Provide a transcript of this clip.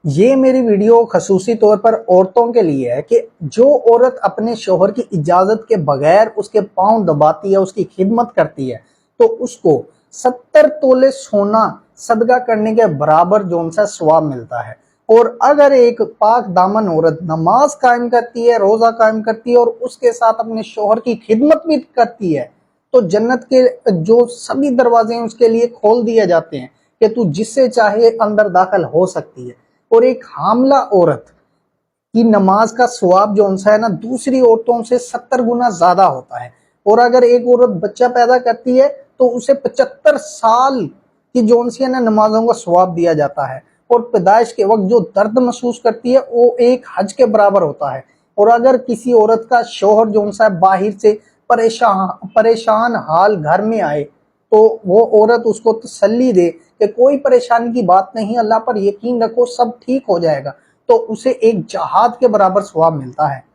یہ میری ویڈیو خصوصی طور پر عورتوں کے لیے ہے کہ جو عورت اپنے شوہر کی اجازت کے بغیر اس کے پاؤں دباتی ہے، اس کی خدمت کرتی ہے، تو اس کو 70 تولے سونا صدقہ کرنے کے برابر جون سا ثواب ملتا ہے۔ اور اگر ایک پاک دامن عورت نماز قائم کرتی ہے، روزہ قائم کرتی ہے اور اس کے ساتھ اپنے شوہر کی خدمت بھی کرتی ہے، تو جنت کے جو سبھی دروازے ہیں اس کے لیے کھول دیے جاتے ہیں کہ تو جس سے چاہے اندر داخل ہو سکتی ہے۔ اور ایک حاملہ عورت کی نماز کا ثواب جو ہے نا دوسری عورتوں سے 70 گنا زیادہ ہوتا ہے۔ اور اگر ایک عورت بچہ پیدا کرتی ہے تو اسے 75 سال کی جو ہے نا نمازوں کا ثواب دیا جاتا ہے۔ اور پیدائش کے وقت جو درد محسوس کرتی ہے وہ ایک حج کے برابر ہوتا ہے۔ اور اگر کسی عورت کا شوہر جو ہے باہر سے پریشان حال گھر میں آئے تو وہ عورت اس کو تسلی دے کہ کوئی پریشانی کی بات نہیں، اللہ پر یقین رکھو، سب ٹھیک ہو جائے گا، تو اسے ایک جہاد کے برابر ثواب ملتا ہے۔